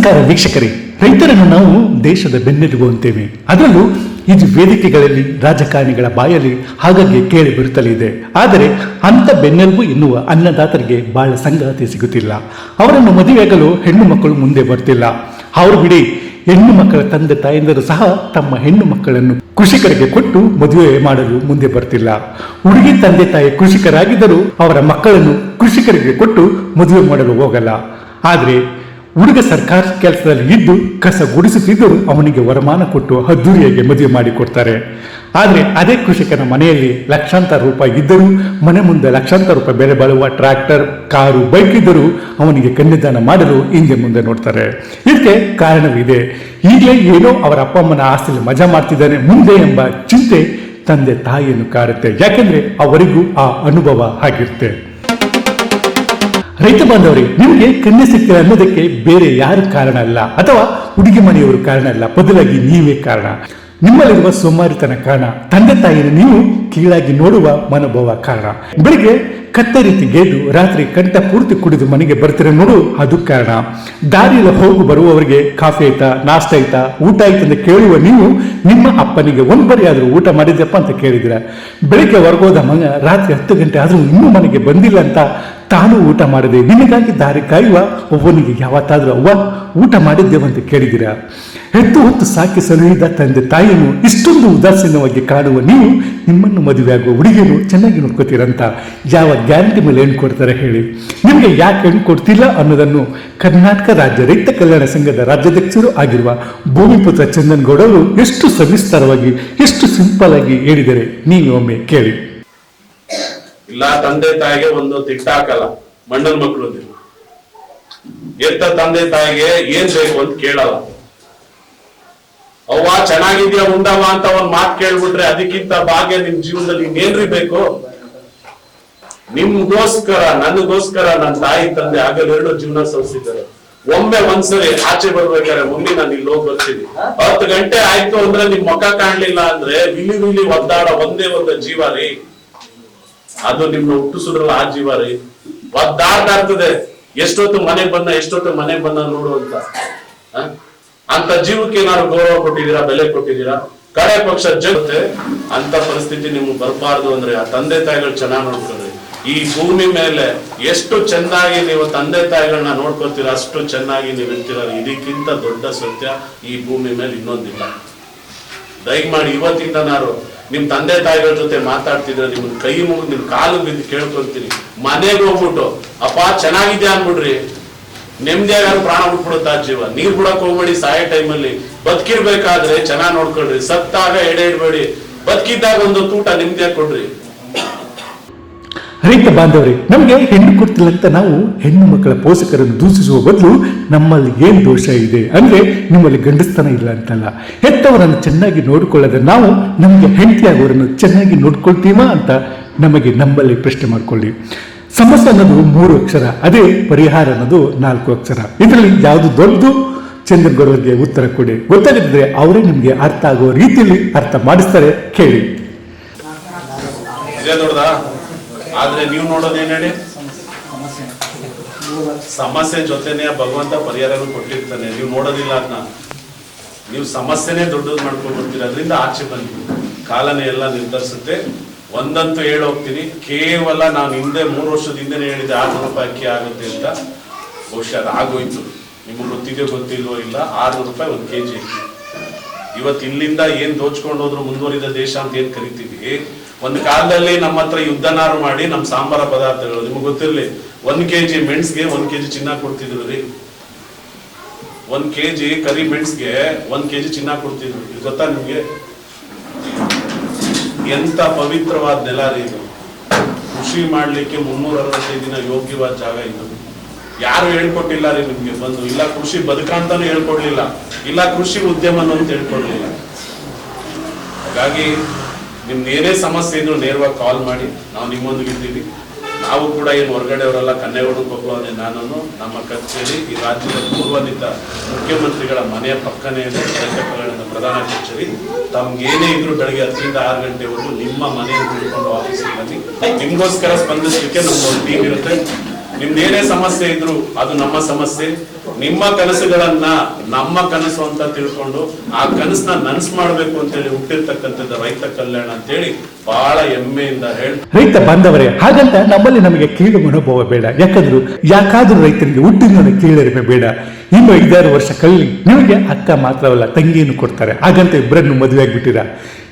ನಮಸ್ಕಾರ ವೀಕ್ಷಕರೇ, ರೈತರನ್ನು ನಾವು ದೇಶದ ಬೆನ್ನೆಲುಬು ಅಂತೇವೆ. ಅದರಲ್ಲೂ ಇದು ವೇದಿಕೆಗಳಲ್ಲಿ ರಾಜಕಾರಣಿಗಳ ಬಾಯಲ್ಲಿ ಹಾಗಾಗಿ ಕೇಳಿ ಬರುತ್ತಲೇ ಇದೆ. ಆದರೆ ಅಂಥ ಬೆನ್ನೆಲುಬು ಎನ್ನುವ ಅನ್ನದಾತರಿಗೆ ಬಹಳ ಸಂಗಾತಿ ಸಿಗುತ್ತಿಲ್ಲ. ಅವರನ್ನು ಮದುವೆಯಾಗಲು ಹೆಣ್ಣು ಮಕ್ಕಳು ಮುಂದೆ ಬರ್ತಿಲ್ಲ. ಅವರು ಬಿಡಿ, ಹೆಣ್ಣು ಮಕ್ಕಳ ತಂದೆ ತಾಯಂದಿರು ಸಹ ತಮ್ಮ ಹೆಣ್ಣು ಮಕ್ಕಳನ್ನು ಕೃಷಿಕರಿಗೆ ಕೊಟ್ಟು ಮದುವೆ ಮಾಡಲು ಮುಂದೆ ಬರ್ತಿಲ್ಲ. ಹುಡುಗಿ ತಂದೆ ತಾಯಿ ಕೃಷಿಕರಾಗಿದ್ದರೂ ಅವರ ಮಕ್ಕಳನ್ನು ಕೃಷಿಕರಿಗೆ ಕೊಟ್ಟು ಮದುವೆ ಮಾಡಲು ಹೋಗಲ್ಲ. ಆದರೆ ಹುಡುಗ ಸರ್ಕಾರ ಕೆಲಸದಲ್ಲಿ ಇದ್ದು ಕಸ ಗುಡಿಸುತ್ತಿದ್ದರೂ ಅವನಿಗೆ ವರಮಾನ ಕೊಟ್ಟು ಅದ್ದೂರಿಯಾಗಿ ಮದುವೆ ಮಾಡಿಕೊಡ್ತಾರೆ. ಆದರೆ ಅದೇ ಕೃಷಿಕನ ಮನೆಯಲ್ಲಿ ಲಕ್ಷಾಂತರ ರೂಪಾಯಿ ಇದ್ದರೂ, ಮನೆ ಮುಂದೆ ಲಕ್ಷಾಂತರ ರೂಪಾಯಿ ಬೆಲೆ ಬಾಳುವ ಟ್ರ್ಯಾಕ್ಟರ್, ಕಾರು, ಬೈಕ್ ಇದ್ದರೂ ಅವನಿಗೆ ಕನ್ಯಾದಾನ ಮಾಡಲು ಹಿಂದೆ ಮುಂದೆ ನೋಡ್ತಾರೆ. ಇದಕ್ಕೆ ಕಾರಣವಿದೆ. ಈಗಲೇ ಏನೋ ಅವರ ಅಪ್ಪ ಅಮ್ಮನ ಆಸ್ತಿಯಲ್ಲಿ ಮಜಾ ಮಾಡ್ತಿದ್ದಾನೆ ಮುಂದೆ ಎಂಬ ಚಿಂತೆ ತಂದೆ ತಾಯಿಯನ್ನು ಕಾಡುತ್ತೆ. ಯಾಕೆಂದ್ರೆ ಅವರಿಗೂ ಆ ಅನುಭವ ಆಗಿರುತ್ತೆ. ರೈತ ಬಾಂಧವರೇ, ನಿಮಗೆ ಕನ್ಯೆ ಸಿಕ್ಕಿಲ್ಲ ಅನ್ನೋದಕ್ಕೆ ಬೇರೆ ಯಾರು ಕಾರಣ ಅಲ್ಲ, ಅಥವಾ ಹುಡುಗಿ ಮನೆಯವರು ಕಾರಣ ಅಲ್ಲ, ಬದಲಾಗಿ ನೀವೇ ಕಾರಣ. ನಿಮ್ಮಲ್ಲಿರುವ ಸೋಮಾರಿತನ ಕಾರಣ, ತಂದೆ ತಾಯಿಯನ್ನು ನೀವು ಕೀಳಾಗಿ ನೋಡುವ ಮನೋಭಾವ ಕಾರಣ. ಬೆಳಿಗ್ಗೆ ಕತ್ತೆ ರೀತಿ ಗೆದ್ದು ರಾತ್ರಿ ಕಂಠ ಪೂರ್ತಿ ಕುಡಿದು ಮನೆಗೆ ಬರ್ತೀರ ನೋಡು, ಅದು ಕಾರಣ. ದಾರಿಯಲ್ಲಿ ಹೋಗು ಬರುವವರಿಗೆ ಕಾಫಿ ಆಯ್ತಾ, ನಾಷ್ಟ ಆಯ್ತಾ, ಊಟ ಆಯ್ತಾ ಅಂತ ಕೇಳುವ ನೀವು ನಿಮ್ಮ ಅಪ್ಪನಿಗೆ ಒಂದ್ಬರಿ ಆದ್ರೂ ಊಟ ಮಾಡಿದ್ಯಪ್ಪ ಅಂತ ಕೇಳಿದಿರ. ಬೆಳಿಗ್ಗೆ ಹೊರಗೋದ ಮಗ ರಾತ್ರಿ 10 ಗಂಟೆ ಆದ್ರೂ ಇನ್ನೂ ಮನೆಗೆ ಬಂದಿಲ್ಲ ಅಂತ ತಾನು ಊಟ ಮಾಡದೆ ನಿನಗಾಗಿ ದಾರಿ ಕಾಯುವ ಒಬ್ಬನಿಗೆ ಯಾವತ್ತಾದ್ರೂ ಅವ್ವ ಊಟ ಮಾಡಿದ್ದೇವಂತ ಕೇಳಿದಿರ. ಹೆತ್ತು ಹೊತ್ತು ಸಾಕಿ ಸಲುಹಿದ ತಂದೆ ತಾಯಿಯನ್ನು ಇಷ್ಟೊಂದು ಉದಾಸೀನವಾಗಿ ಕಾಣುವ ನೀವು ನಿಮ್ಮನ್ನು ಮದುವೆಯಾಗುವ ಹುಡುಗಿಯನ್ನು ಚೆನ್ನಾಗಿ ನೋಡ್ಕೋತೀರಂತ ಯಾವ ಗ್ಯಾರಂಟಿ ಮೇಲೆ ಹೆಣ್ಣು ಕೊಡ್ತಾರೆ ಹೇಳಿ? ನಿಮಗೆ ಯಾಕೆ ಹೆಣ್ಣು ಕೊಡ್ತಿಲ್ಲ ಅನ್ನೋದನ್ನು ಕರ್ನಾಟಕ ರಾಜ್ಯ ರೈತ ಕಲ್ಯಾಣ ಸಂಘದ ರಾಜ್ಯಾಧ್ಯಕ್ಷರು ಆಗಿರುವ ಭೂಮಿಪುತ್ರ ಚಂದನ್ ಗೌಡ ಅವರು ಎಷ್ಟು ಸವಿಸ್ತಾರವಾಗಿ, ಎಷ್ಟು ಸಿಂಪಲ್ ಆಗಿ ಹೇಳಿದರೆ ನೀವು ಒಮ್ಮೆ ಕೇಳಿ. ಇಲ್ಲ, ತಂದೆ ತಾಯಿಗೆ ಒಂದು ತಿಟ್ಟ ಹಾಕಲ್ಲ, ಮಣ್ಣನ್ ಮಕ್ಕಳು ಎತ್ತ ತಂದೆ ತಾಯಿಗೆ ಏನ್ ಬೇಕು ಅಂತ ಕೇಳಲ್ಲ. ಅವ್ವ ಚೆನ್ನಾಗಿದ್ಯಾ ಉಂಡವ ಅಂತ ಒಂದ್ ಮಾತು ಕೇಳ್ಬಿಟ್ರೆ ಅದಕ್ಕಿಂತ ಭಾಗ್ಯ ನಿಮ್ ಜೀವನದಲ್ಲಿ ಇನ್ನೇನ್ರಿ ಬೇಕು? ನಿಮ್ಗೋಸ್ಕರ, ನನಗೋಸ್ಕರ ನನ್ನ ತಾಯಿ ತಂದೆ ಆಗಲೆರಡು ಜೀವನ ಸವಿಸಿದ್ದಾರೆ. ಒಮ್ಮೆ ಒಂದ್ಸರಿ ಆಚೆ ಬರ್ಬೇಕಾದ್ರೆ ಮಮ್ಮಿ ನಾನು ಇಲ್ಲಿ ಹೋಗಿ ಬರ್ತೀನಿ, 10 ಗಂಟೆ ಆಯ್ತು ಅಂದ್ರೆ ನಿಮ್ ಮುಖ ಕಾಣ್ಲಿಲ್ಲ ಅಂದ್ರೆ ವಿಲಿ ವಿಲಿ ಒದ್ದಾಡ ಒಂದೇ ಒಂದು ಜೀವ ರೀ, ಅದು ನಿಮ್ನ ಹುಟ್ಟಿಸಿದ್ರಲ್ಲ ಆ ಜೀವ ರೀ, ಒದ್ದಾಡ್ತಾ ಇರ್ತದೆ. ಎಷ್ಟೊತ್ತು ಮನೆಗ್ ಬಂದ ನೋಡು ಅಂತ ಜೀವಕ್ಕೆ ಏನಾದ್ರು ಗೌರವ ಕೊಟ್ಟಿದ್ದೀರಾ, ಬೆಲೆ ಕೊಟ್ಟಿದ್ದೀರಾ? ಕಡೆ ಪಕ್ಷ ಜಗತ್ತೆ ಅಂತ ಪರಿಸ್ಥಿತಿ ನಿಮ್ಗೆ ಬರಬಾರ್ದು ಅಂದ್ರೆ ಆ ತಂದೆ ತಾಯಿಗಳು ಚೆನ್ನಾಗಿ ನೋಡ್ಕೊಳ್ರಿ. ಈ ಭೂಮಿ ಮೇಲೆ ಎಷ್ಟು ಚೆನ್ನಾಗಿ ನೀವು ತಂದೆ ತಾಯಿಗಳನ್ನ ನೋಡ್ಕೊತೀರ ಅಷ್ಟು ಚೆನ್ನಾಗಿ ನೀವು ಇರ್ತೀರ. ಇದಕ್ಕಿಂತ ದೊಡ್ಡ ಸತ್ಯ ಈ ಭೂಮಿ ಮೇಲೆ ಇನ್ನೊಂದಿಲ್ಲ. ದಯಮಾಡಿ ಇವತ್ತಿಂದ ನಾನು ನಿಮ್ ತಂದೆ ತಾಯಿಗಳ ಜೊತೆ ಮಾತಾಡ್ತಿದ್ರೆ ನಿಮ್ ಕೈ ಮುಗಿದು ನಿಮ್ ಕಾಲು ಬಿದ್ದು ಕೇಳ್ಕೊಂತೀನಿ, ಮನೆಗೆ ಹೋಗ್ಬಿಟ್ಟು ಅಪ್ಪ ಚೆನ್ನಾಗಿದ್ಯಾ ಅನ್ಬಿಡ್ರಿ. ನೆಮ್ಮದಿಯಾಗ ಪ್ರಾಣ ಬಿಟ್ಬಿಡುತ್ತ ಜೀವ. ನೀರ್ ಬಿಡಕ್ ಹೋಗ್ಬೇಡಿ. ಸಾಯೋ ಟೈಮಲ್ಲಿ ಬದುಕಿರ್ಬೇಕಾದ್ರೆ ಚೆನ್ನಾಗ್ ನೋಡ್ಕೊಳ್ರಿ. ಸತ್ತಾಗ ಎಡೆ ಇಡ್ಬೇಡಿ. ಬದುಕಿದ್ದಾಗ ಒಂದು ಊಟ ನೆಮ್ಮದಿಯಾಗಿ ಕೊಡ್ರಿ. ರೈತ ಬಾಂಧವರೇ, ನಮಗೆ ಹೆಣ್ಣು ಕೊಡ್ತಿಲ್ಲ ಅಂತ ನಾವು ಹೆಣ್ಣು ಮಕ್ಕಳ ಪೋಷಕರನ್ನು ದೂಷಿಸುವ ಬದಲು ನಮ್ಮಲ್ಲಿ ಏನ್ ದೋಷ ಇದೆ ಅಂದ್ರೆ ನಿಮ್ಮಲ್ಲಿ ಗಂಡಸ್ತನ ಇಲ್ಲ ಅಂತಲ್ಲ, ಹೆತ್ತವರನ್ನು ಚೆನ್ನಾಗಿ ನೋಡಿಕೊಳ್ಳದೆ ನಾವು ನಮಗೆ ಹೆಂಡತಿಯಾಗವರನ್ನು ಚೆನ್ನಾಗಿ ನೋಡ್ಕೊಳ್ತೀವ ಅಂತ ನಮ್ಮಲ್ಲಿ ಪ್ರಶ್ನೆ ಮಾಡ್ಕೊಳ್ಳಿ. ಸಮಸ್ಯೆ ಅನ್ನೋದು 3 ಅಕ್ಷರ, ಅದೇ ಪರಿಹಾರ ಅನ್ನೋದು 4 ಅಕ್ಷರ. ಇದರಲ್ಲಿ ಯಾವುದು ದೊಡ್ಡದು? ಚಂದನ್ ಗೌಡರಿಗೆ ಉತ್ತರ ಕೊಡಿ. ಗೊತ್ತಾಗಿದ್ರೆ ಅವರೇ ನಿಮ್ಗೆ ಅರ್ಥ ಆಗುವ ರೀತಿಯಲ್ಲಿ ಅರ್ಥ ಮಾಡಿಸ್ತಾರೆ, ಕೇಳಿ. ಆದ್ರೆ ನೀವು ನೋಡೋದೇನ್ ಹೇಳಿ, ಸಮಸ್ಯೆ ಜೊತೆನೆ ಭಗವಂತ ಪರಿಹಾರಗಳು ಕೊಟ್ಟಿರ್ತಾನೆ. ನೀವು ನೋಡೋದಿಲ್ಲ ಅದನ್ನ, ನೀವು ಸಮಸ್ಯೆನೇ ದೊಡ್ಡದು ಮಾಡ್ಕೊಂಡು ಬರ್ತೀರ. ಅದರಿಂದ ಆಚೆ ಬಂದ್ವಿ. ಕಾಲನೇ ಎಲ್ಲ ನಿರ್ಧರಿಸುತ್ತೆ. ಒಂದಂತೂ ಹೇಳೋಗ್ತೀನಿ, ಕೇವಲ ನಾನು ಹಿಂದೆ 3 ವರ್ಷದ ಹಿಂದೆನೇ ಹೇಳಿದೆ 600 ರೂಪಾಯಿ ಅಕ್ಕಿ ಆಗುತ್ತೆ ಅಂತ. ಬಹುಶಃ ಅದು ಆಗೋಯ್ತು. ನಿಮ್ಗೆ ಗೊತ್ತಿದೆಯೋ ಗೊತ್ತಿಲ್ವೋ ಇಲ್ಲ, 600 ರೂಪಾಯಿ 1 kg ಅಕ್ಕಿ. ಇವತ್ತು ಇಲ್ಲಿಂದ ಏನ್ ದೋಚ್ಕೊಂಡು ಹೋದ್ರು ಮುಂದುವರಿದ ದೇಶ ಅಂತ ಏನ್ ಕರಿತೀವಿ. ಒಂದು ಕಾಲದಲ್ಲಿ ನಮ್ಮ ಹತ್ರ ಯುದ್ಧನಾರು ಮಾಡಿ ನಮ್ಮ ಸಾಂಬಾರ ಪದಾರ್ಥಗಳು ನಿಮ್ಗೆ ಗೊತ್ತಿರ್ಲಿ, 1 kg ಮೆಣಸ್ಗೆ 1 kg ಚಿನ್ನ ಕೊಡ್ತಿದ್ರು ರೀ. 1 kg ಕರಿ ಮೆಣಸ್ಗೆ 1 kg ಚಿನ್ನ ಕೊಡ್ತಿದ್ರು. ಇದು ಗೊತ್ತಾ ನಿಮ್ಗೆ? ಎಂತ ಪವಿತ್ರವಾದ ನೆಲ ರೀ ಇದು. ಕೃಷಿ ಮಾಡ್ಲಿಕ್ಕೆ 365 ದಿನ ಯೋಗ್ಯವಾದ ಜಾಗ ಇದು. ಯಾರು ಹೇಳ್ಕೊಟ್ಟಿಲ್ಲ ರೀ ನಿಮ್ಗೆ ಬಂದು. ಇಲ್ಲ ಕೃಷಿ ಬದುಕಂತಾನು ಹೇಳ್ಕೊಡ್ಲಿಲ್ಲ, ಇಲ್ಲ ಕೃಷಿ ಉದ್ಯಮ ಅಂತ ಹೇಳ್ಕೊಡ್ಲಿಲ್ಲ. ಹಾಗಾಗಿ ನಿಮ್ದು ಏನೇ ಸಮಸ್ಯೆ ಇದ್ರು ನೇರವಾಗಿ ಕಾಲ್ ಮಾಡಿ, ನಾವು ನಿಮ್ಮೊಂದಿಗೆ ಇದ್ದೀವಿ. ನಾವು ಕೂಡ ಏನು ಹೊರಗಡೆಯವರೆಲ್ಲ, ಕನ್ನೇಗೌಡನ ಮಕ್ಕಳು ನಾನು ನಮ್ಮ ಕಚೇರಿ ಈ ರಾಜ್ಯದ ಪೂರ್ವನಿತ ಮುಖ್ಯಮಂತ್ರಿಗಳ ಮನೆಯ ಪಕ್ಕನೇ ಇದೆ, ರೈತ ಕಲ್ಯಾಣದ ಪ್ರಧಾನ ಕಚೇರಿ. ತಮ್ಗೇನೇ ಇದ್ರು ಬೆಳಗ್ಗೆ 10 ರಿಂದ 6 ಗಂಟೆವರೆಗೂ ನಿಮ್ಮ ಮನೆಯನ್ನು ಹಿಡ್ಕೊಂಡು ಆಫೀಸಿಗೆ ಬನ್ನಿ. ನಿಮ್ಗೋಸ್ಕರ ಸ್ಪಂದಿಸಲಿಕ್ಕೆ ನಮ್ದು ಒಂದು ಟೀಮ್ ಇರುತ್ತೆ. ನಿಮ್ದೇನೇ ಸಮಸ್ಯೆ ಇದ್ರು ಅದು ನಮ್ಮ ಸಮಸ್ಯೆ. ನಿಮ್ಮ ಕನಸುಗಳನ್ನ ನಮ್ಮ ಕನಸು ಅಂತ ತಿಳ್ಕೊಂಡು ಆ ಕನಸನ್ನ ನನಸು ಮಾಡ್ಬೇಕು ಅಂತೇಳಿ ಹುಟ್ಟಿರ್ತಕ್ಕಂಥದ್ದು ರೈತ ಕಲ್ಯಾಣ ಅಂತೇಳಿ ಬಹಳ ಹೆಮ್ಮೆಯಿಂದ ಹೇಳಿ. ರೈತ ಬಾಂಧವರೇ, ಹಾಗಂತ ನಮ್ಮಲ್ಲಿ ನಮಗೆ ಕೀಳು ಮನೋಭಾವ ಬೇಡ. ಯಾಕಾದ್ರೂ ರೈತರಿಗೆ ಹುಟ್ಟಿನ ಕೀಳರಿಮೆ ಬೇಡ. ಇನ್ನು 5-6 ವರ್ಷ ಕಳ್ಳಿ ನಿಮಗೆ ಅಕ್ಕ ಮಾತ್ರವಲ್ಲ ತಂಗಿಯನ್ನು ಕೊಡ್ತಾರೆ. ಹಾಗಂತ ಇಬ್ಬರನ್ನು ಮದುವೆ ಆಗ್ಬಿಟ್ಟಿರ.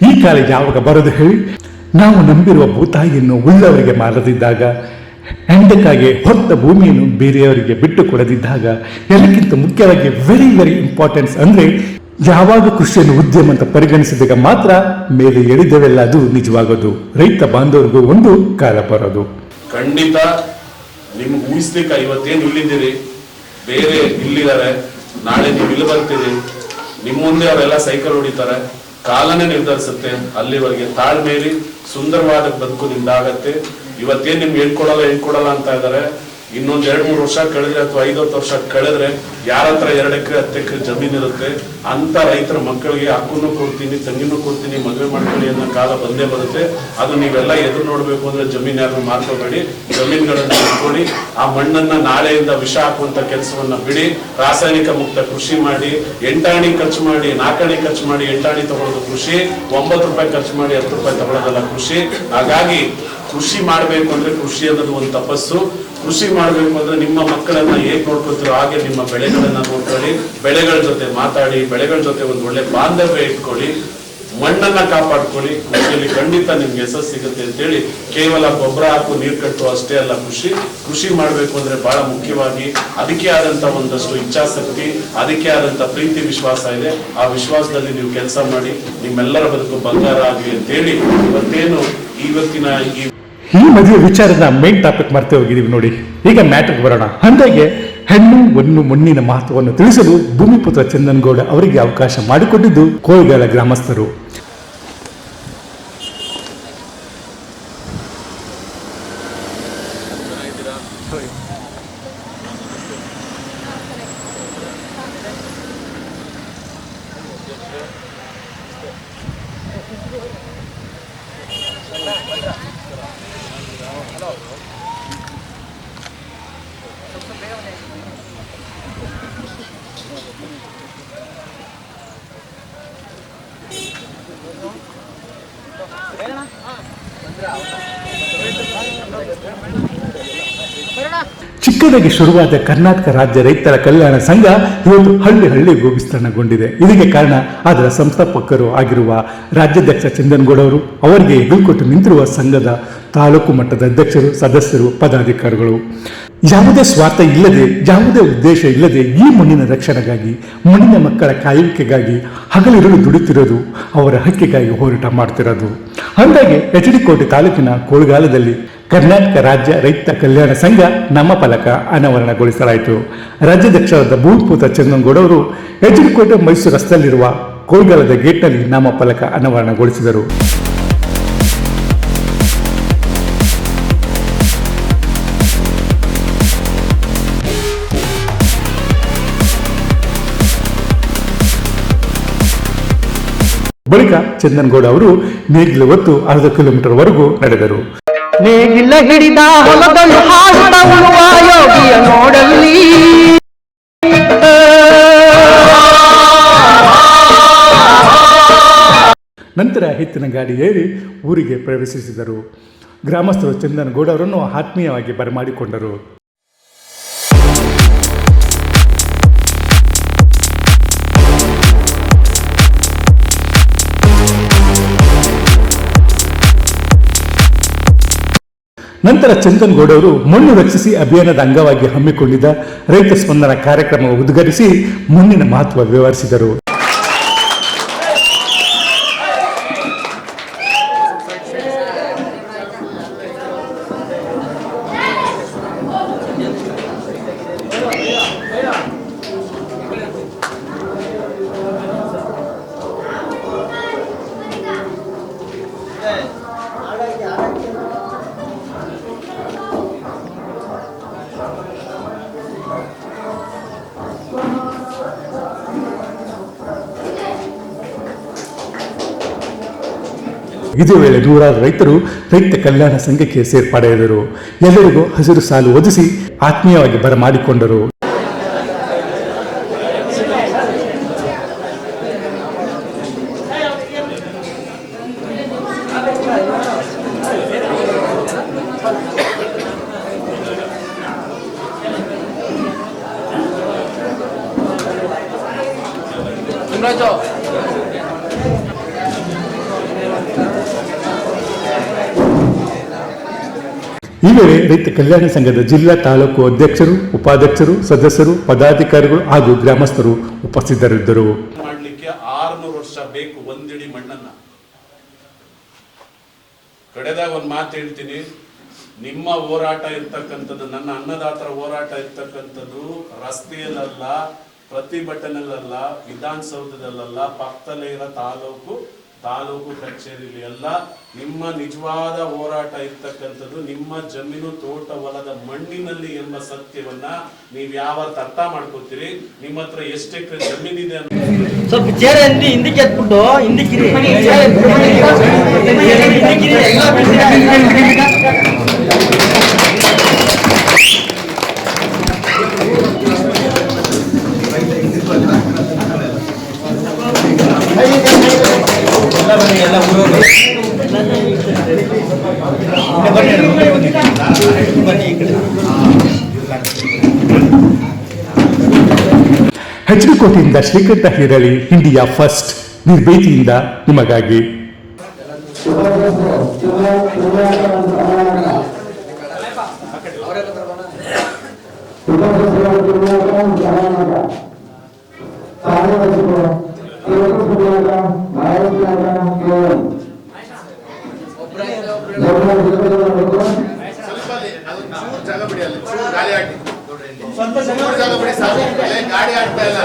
ಈ ಕಾಲ ಯಾವಾಗ ಬರೋದು ಹೇಳಿ? ನಾವು ನಂಬಿರುವ ಭೂತಾಯಿಯನ್ನು ಉಳ್ಳವರಿಗೆ ಮಾರದಿದ್ದಾಗ, ಹೆಂಡಕ್ಕಾಗಿ ಹೊತ್ತ ಭೂಮಿಯನ್ನು ಬೇರೆಯವರಿಗೆ ಬಿಟ್ಟು ಕೊಡದಿದ್ದಾಗ, ಎಲ್ಲಕ್ಕಿಂತ ಮುಖ್ಯವಾಗಿ ವೆರಿ ವೆರಿ ಇಂಪಾರ್ಟೆನ್ಸ್ ಅಂದ್ರೆ ಯಾವಾಗ ಕೃಷಿಯನ್ನು ಉದ್ಯಮ ಅಂತ ಪರಿಗಣಿಸಿದಾಗ ಮಾತ್ರ ಮೇಲೆ ಎಳಿದವೆಲ್ಲ ಅದು ನಿಜವಾಗೋದು. ರೈತ ಬಾಂಧವರಿಗೂ ಒಂದು ಕಾಲ ಬರೋದು. ಖಂಡಿತ ನಿಮ್ಗೆ ಊಹಿಸ್ಲಿಕ್ಕೆ ಇವತ್ತೇನು ಇಲ್ಲಿದ್ದೀರಿ, ಬೇರೆ ಇಲ್ಲಿದ್ದಾರೆ, ನಾಳೆ ನೀವು ಇಲ್ಲಿ ಬರ್ತೀರಿ, ನಿಮ್ಮ ಮುಂದೆ ಅವರೆಲ್ಲ ಸೈಕಲ್ ಹೊಡಿತಾರೆ. ಕಾಲನೇ ನಿರ್ಧರಿಸುತ್ತೆ. ಅಲ್ಲಿವರೆಗೆ ತಾಳ್ಮೇರಿ ಸುಂದರವಾದ ಬದುಕು ನಿಮ್ದಾಗತ್ತೆ. ಇವತ್ತೇನ್ ನಿಮ್ಗೆ ಹೇಳ್ಕೊಡಲ್ಲ ಅಂತ ಇದಾರೆ. ಇನ್ನೊಂದ್ 2-3 ವರ್ಷ ಕಳೆದ್ರೆ ಅಥವಾ 5-10 ವರ್ಷ ಕಳೆದ್ರೆ ಯಾರ ಹತ್ರ 2 ಎಕರೆ 10 ಎಕರೆ ಜಮೀನ್ ಇರುತ್ತೆ ಅಂತ ರೈತರ ಮಕ್ಕಳಿಗೆ ಅಕ್ಕನ್ನು ಕೊಡ್ತೀನಿ, ತಂಗಿನೂ ಕೊಡ್ತೀನಿ, ಮದುವೆ ಮಾಡ್ಕೊಳ್ಳಿ ಅನ್ನೋ ಕಾಲ ಬಂದೇ ಬರುತ್ತೆ. ಅದು ನೀವೆಲ್ಲ ಎದುರು ನೋಡ್ಬೇಕು ಅಂದ್ರೆ ಜಮೀನ್ ಯಾರು ಮಾರ್ಕೋಬೇಡಿ, ಜಮೀನ್ಗಳನ್ನ ಇಟ್ಕೊಳ್ಳಿ. ಆ ಮಣ್ಣನ್ನ ನಾಳೆಯಿಂದ ವಿಷ ಹಾಕುವಂತ ಕೆಲಸವನ್ನ ಬಿಡಿ. ರಾಸಾಯನಿಕ ಮುಕ್ತ ಕೃಷಿ ಮಾಡಿ. 8 ಆಣಿ ಖರ್ಚು ಮಾಡಿ 4 ಆಣಿ ಖರ್ಚು ಮಾಡಿ 8 ಆಣಿ ತಗೊಳ್ಳೋದು ಕೃಷಿ. 9 ರೂಪಾಯಿ ಖರ್ಚು ಮಾಡಿ 10 ರೂಪಾಯಿ ತಗೊಳ್ಳೋದಲ್ಲ ಕೃಷಿ. ಹಾಗಾಗಿ ಕೃಷಿ ಮಾಡ್ಬೇಕು ಅಂದ್ರೆ ಕೃಷಿ ಅನ್ನೋದು ಒಂದು ತಪಸ್ಸು. ಕೃಷಿ ಮಾಡ್ಬೇಕು ಅಂದ್ರೆ ನಿಮ್ಮ ಮಕ್ಕಳನ್ನ ಹೇಗ್ ನೋಡ್ಕೊಳ್ತೀರೋ ಹಾಗೆ ನಿಮ್ಮ ಬೆಳೆಗಳನ್ನ ನೋಡ್ಕೊಳ್ಳಿ. ಬೆಳೆಗಳ ಜೊತೆ ಮಾತಾಡಿ, ಬೆಳೆಗಳ ಜೊತೆ ಒಂದು ಒಳ್ಳೆ ಬಾಂಧವ್ಯ ಇಟ್ಕೊಳ್ಳಿ, ಮಣ್ಣನ್ನ ಕಾಪಾಡ್ಕೊಳ್ಳಿ. ಕೃಷಿಯಲ್ಲಿ ಖಂಡಿತ ನಿಮ್ಗೆ ಯಶಸ್ಸು ಸಿಗುತ್ತೆ ಅಂತೇಳಿ ಕೇವಲ ಗೊಬ್ಬರ ಹಾಕು ನೀರು ಕಟ್ಟು ಅಷ್ಟೇ ಅಲ್ಲ ಕೃಷಿ ಮಾಡ್ಬೇಕು ಅಂದ್ರೆ ಬಹಳ ಮುಖ್ಯವಾಗಿ ಅದಕ್ಕೆ ಆದಂತ ಒಂದಷ್ಟು ಇಚ್ಛಾಶಕ್ತಿ, ಅದಕ್ಕೆ ಆದಂತ ಪ್ರೀತಿ ವಿಶ್ವಾಸ ಇದೆ. ಆ ವಿಶ್ವಾಸದಲ್ಲಿ ನೀವು ಕೆಲಸ ಮಾಡಿ, ನಿಮ್ಮೆಲ್ಲರ ಬದುಕು ಬಂಗಾರ ಆಗ್ಲಿ ಅಂತೇಳಿ ಇವತ್ತೇನು ಇವತ್ತಿನ ಈ ಮದುವೆ ವಿಚಾರದ ಮೇನ್ ಟಾಪಿಕ್ ಮರ್ತೆ ಹೋಗಿದೀವಿ ನೋಡಿ. ಈಗ ಮ್ಯಾಟ್ರಿಗೆ ಬರೋಣ. ಅಂದಾಗೆ ಹೆಣ್ಣು ಒಂದು ಮಣ್ಣಿನ ಮಹತ್ವವನ್ನು ತಿಳಿಸಲು ಭೂಮಿಪುತ್ರ ಚಂದನಗೌಡ ಅವರಿಗೆ ಅವಕಾಶ ಮಾಡಿಕೊಟ್ಟಿದ್ದು ಕೋಳ್ಗಾಲ ಗ್ರಾಮಸ್ಥರು. ಚಿಕ್ಕದಾಗಿ ಶುರುವಾದ ಕರ್ನಾಟಕ ರಾಜ್ಯ ರೈತರ ಕಲ್ಯಾಣ ಸಂಘ ಇವತ್ತು ಹಳ್ಳಿಗೂ ವಿಸ್ತರಣೆಗೊಂಡಿದೆ. ಇದಕ್ಕೆ ಕಾರಣ ಅದರ ಸಂಸ್ಥಾಪಕರು ಆಗಿರುವ ರಾಜ್ಯಾಧ್ಯಕ್ಷ ಚಂದನಗೌಡ ಅವರು, ಅವರಿಗೆ ಎದುರುಕೊಟ್ಟು ನಿಂತಿರುವ ಸಂಘದ ತಾಲೂಕು ಮಟ್ಟದ ಅಧ್ಯಕ್ಷರು, ಸದಸ್ಯರು, ಪದಾಧಿಕಾರಿಗಳು. ಯಾವುದೇ ಸ್ವಾರ್ಥ ಇಲ್ಲದೆ, ಯಾವುದೇ ಉದ್ದೇಶ ಇಲ್ಲದೆ ಈ ಮಣ್ಣಿನ ರಕ್ಷಣೆಗಾಗಿ, ಮಣ್ಣಿನ ಮಕ್ಕಳ ಕಾಯುವಿಕೆಗಾಗಿ ಹಗಲಿರುಳು ದುಡಿತಿರೋದು, ಅವರ ಹಕ್ಕಿಗಾಗಿ ಹೋರಾಟ ಮಾಡ್ತಿರೋದು. ಹಾಗಾಗಿ ಎಚ್.ಡಿ. ಕೋಟೆ ತಾಲೂಕಿನ ಕೋಳ್ಗಾಲದಲ್ಲಿ ಕರ್ನಾಟಕ ರಾಜ್ಯ ರೈತ ಕಲ್ಯಾಣ ಸಂಘ ನಾಮಫಲಕ ಅನಾವರಣಗೊಳಿಸಲಾಯಿತು. ರಾಜ್ಯಾಧ್ಯಕ್ಷರಾದ ಭೂಮಿಪುತ್ರ ಚಂದನಗೌಡ ಅವರು ಎಚ್.ಡಿ. ಕೋಟೆ ಮೈಸೂರು ರಸ್ತೆಯಲ್ಲಿರುವ ಕೋಳ್ಗಾಲದ ಗೇಟ್ನಲ್ಲಿ ನಾಮಫಲಕ ಅನಾವರಣಗೊಳಿಸಿದರು. ಬಳಿಕ ಚಂದನಗೌಡ ಅವರು ನೇಗಿಲು ಹೊತ್ತು 1/2 ಕಿಲೋಮೀಟರ್ ವರೆಗೂ ನಡೆದರು. ನೇಗಿಲ ಹಿಡಿದ ಹೊಲದಲ್ಲಿ ಹಾಡುತ್ತ ಉಳುವ ಯೋಗಿಯ ನೋಡಲ್ಲಿ. ನಂತರ ಎತ್ತಿನ ಗಾಡಿ ಏರಿ ಊರಿಗೆ ಪ್ರವೇಶಿಸಿದರು. ಗ್ರಾಮಸ್ಥರು ಚಂದನಗೌಡ ಅವರನ್ನು ಆತ್ಮೀಯವಾಗಿ ಬರಮಾಡಿಕೊಂಡರು. ನಂತರ ಚಂದನಗೌಡ ಅವರು ಮಣ್ಣು ರಕ್ಷಿಸಿ ಅಭಿಯಾನದ ಅಂಗವಾಗಿ ಹಮ್ಮಿಕೊಂಡಿದ್ದ ರೈತ ಸ್ಪಂದನ ಕಾರ್ಯಕ್ರಮ ಉದ್ಘಾಟಿಸಿ ಮಣ್ಣಿನ ಮಹತ್ವ ವಿವರಿಸಿದರು. ಇದೇ ವೇಳೆ ನೂರಾರು ರೈತರು ರೈತ ಕಲ್ಯಾಣ ಸಂಘಕ್ಕೆ ಸೇರ್ಪಡೆಯಾದರು. ಎಲ್ಲರಿಗೂ ಹಸಿರು ಸಾಲು ಒದಿಸಿ ಆತ್ಮೀಯವಾಗಿ ಬರಮಾಡಿಕೊಂಡರು. ಈ ವೇಳೆ ರೈತ ಕಲ್ಯಾಣ ಸಂಘದ ಜಿಲ್ಲಾ ತಾಲೂಕು ಅಧ್ಯಕ್ಷರು, ಉಪಾಧ್ಯಕ್ಷರು, ಸದಸ್ಯರು, ಪದಾಧಿಕಾರಿಗಳು ಹಾಗೂ ಗ್ರಾಮಸ್ಥರು ಉಪಸ್ಥಿತರಿದ್ದರು. ಮಾಡ್ಲಿಕ್ಕೆ 600 ವರ್ಷ ಬೇಕು ಒಂದಿಡಿ ಮಣ್ಣನ್ನ. ಕಡೆದಾಗ ಒಂದ್ ಮಾತು ಹೇಳ್ತೀನಿ, ನಿಮ್ಮ ಹೋರಾಟ ಇರ್ತಕ್ಕಂಥದ್ದು, ನನ್ನ ಅನ್ನದಾತರ ಹೋರಾಟ ಇರ್ತಕ್ಕಂಥದ್ದು ರಸ್ತೆಯಲ್ಲ, ಪ್ರತಿಭಟನೆಯಲ್ಲ, ವಿಧಾನಸೌಧದಲ್ಲ, ಪಕ್ಕದಲ್ಲೇ ಇರೋ ತಾಲೂಕು ಕಚೇರಿಲಿ ಎಲ್ಲ. ನಿಮ್ಮ ನಿಜವಾದ ಹೋರಾಟ ಇರ್ತಕ್ಕಂಥದ್ದು ನಿಮ್ಮ ಜಮೀನು, ತೋಟ, ಹೊಲದ ಮಣ್ಣಿನಲ್ಲಿ ಎಂಬ ಸತ್ಯವನ್ನ ನೀವ್ ಯಾವ ಅರ್ಥ ಮಾಡ್ಕೋತೀರಿ. ನಿಮ್ಮ ಹತ್ರ ಎಷ್ಟು ಎಕರೆ ಜಮೀನಿದೆ ಅಂತ ಸ್ವಲ್ಪ ಚೇರ ಹಿಂದಕ್ಕೆ ಎತ್ಬಿಟ್ಟು ಹಿಂದಕ್ಕಿರಿ. ಹೆಚ್ಡಿಕೋಟೆಯಿಂದ ಶ್ರೀಕಂಠ ಹಿರಳಿ, ಇಂಡಿಯಾ ಫಸ್ಟ್ ನಿರ್ಭೀತಿಯಿಂದ ನಿಮಗಾಗಿ. ಗಾಡಿ ಆಗ್ತಾ ಇಲ್ಲ.